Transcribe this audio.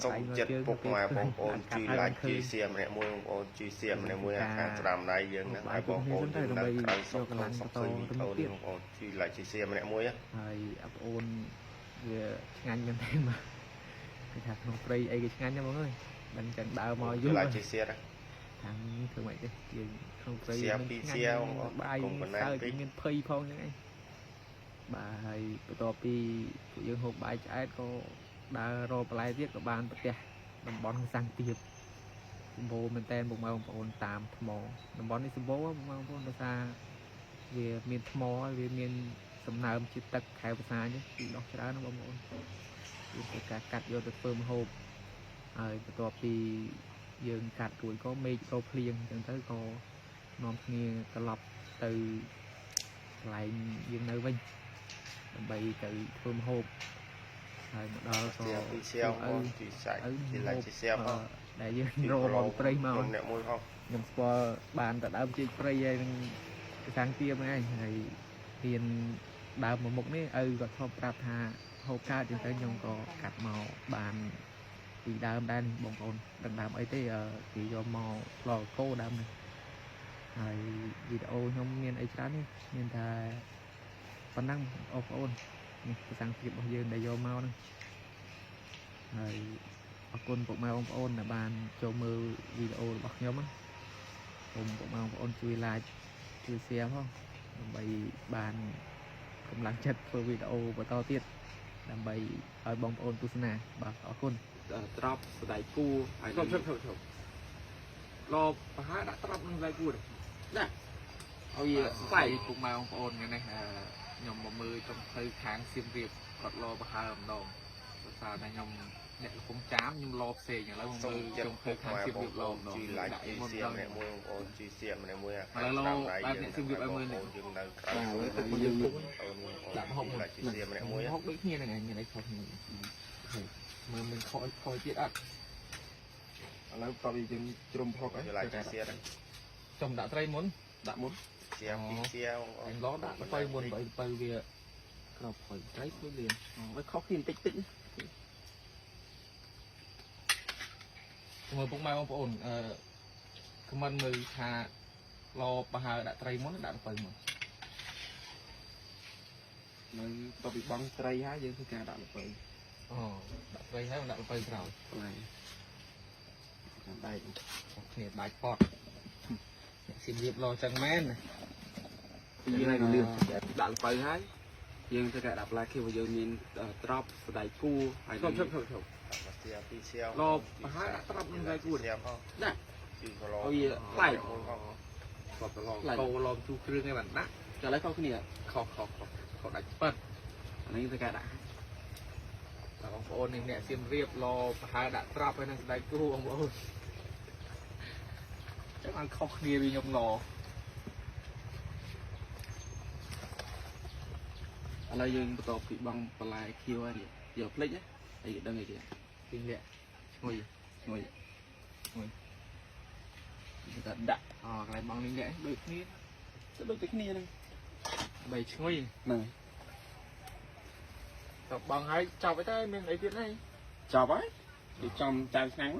ส่งเจ็ดปกมาบองโอนจีไลจีเสียมเนี่ยมวยบองโอนจีเสียมเนี่ยมวยการตรามได้ยังนะไอ้บองโอนยังนั่งใครส่งต้องส่งซื้อโอนบองโอนจีไลจีเสียมเนี่ยมวยอ่ะไอ้อัพโอนเรืองานยังเต็มมาไอ้ถักน้องปรีไอ้งานยังมั้งเอ้ยดันจังดาวมอยุ่งเลยทางthường vậy đi không phải bài sao tự nhiên phơi phong như này bài to pi của dương hộp bài trái có đa rô play viết của ban tất cả đồng bón sang tiệp bố mình tên bụng ông ôn tạm mò đồng bón đi xem bố ông bố xa về miền mò về miền sầm nào chỉ tật khai xa chứ đó cái đó nó bông ôn cả cắt vô được phơm hộp rồi to pi dương cạch tuổi có mê câu phliêng chẳng tới có non nghe cả lọc từ lại dương nơi vinh bày từ phơm hộp rồi một đó có đại dương rô bóng prey màu nhầm qua bàn tại đám chơi prey sáng tiêm này này tiền đào một mục này và không prap hà hộp ca chẳng tới nhung có cắt màu bàn thì đam đan bông con đằng đam ấy thế thì do mò lò cô đam này rồi video không miền ấy chán nên là phần năng ôn sang kịp bao giờ để do mau này rồi con bộ mau ôn là bàn cho mơ video bật nhóm á cùng bộ mau ôn chui like chui xe không bày bàn cùng lắng chất với video và to tiết làm bày ở bông ôn tu sna bà có con drop ស្ដៃគូហើយឈប់លោប្រហែលដាក់ drop នឹងស្ដៃគូណាឲ្យស្ដៃពុកម៉ែបងប្អូនហ្នឹងខ្ញុំមកមើលចុងភៅខាងសៀមរាបគាត់លោប្រហែលម្ដងដោយសារតែខ្ញុំអ្នកកំពុងចាមខ្ញុំលោផ្សេងឥឡូវមកមើលចុងភៅខាងសៀមរាបលោម្ដងដាក់មុនទៅអ្នកមួយបងប្អូនជីសៀមអ្នកមួយឥឡូវលោបែបអ្នកសៀមរាបឲ្យមើលនេះយើងនៅក្រៅយើងដាក់ហុកជីសៀមអ្នកមួយហុកដូចគ្នាហ្នឹងឯងមានអីខុសគ្នាមើលមិនខ້อยទៀតអត់ឥឡូវតោះយើងជ្រុំផុកហើយតែចំដាក់ត្រីមុនដាក់មុនជាពីជាអញឡដាក់ទៅមុនទៅវាក្របផុយត្រីធ្វើលៀនវាខុសគ្នាបន្តិចមើលពុកម៉ែបងប្អូនខមមិនមើលថាឡប្រហើដាក់ត្រីមុនដាក់ទៅមុននៅតពីបងត្រីហើយយើងធ្វើការដាក់ទៅដាក់ត្រីហើយដាក់ទៅក្រោយហ្នឹងចាំដៃគ្នាដៃផតអ្នកសៀមរាបលោចឹងមែនយើងឲ្យលឿនដាក់ទៅហើយយើងធ្វើការដាក់ផ្លែខៀវយើងមានត្រប់ស្ដៃគូហើយឈប់ជាពីសៀវលោប្រហែលដាក់ត្រប់នឹងស្ដៃគូដែរណាពីគីឡូឲ្យផ្លែគាត់ប្រឡងកោឡំទូគ្រឿងឯបានដាក់ចាឥឡូវខុសគ្នាខុសដាច់ប៉ិតអានេះធ្វើការដាក់បងប្អូនអ្នកសៀមរាបលោប្រហែលដាក់ត្រាប់ហើយនឹងស្ដៃគូបងប្អូនចាំបានខុសគ្នាពីខ្ញុំលោឥឡូវយើងបន្តពីបងបន្លែខៀវហើយយកភ្លេចហើយដឹងអីទៀតពីលាក់ឈ្ងុយតែដាក់កន្លែងបងនេះលាក់ដូចគ្នាដូចតែគ្នាហ្នឹងបីឈ្ងុយហ្នឹងតបងហើយចប់ទៅមានអីទៀតហើយចប់ហើយចំចៅឆ្នាំង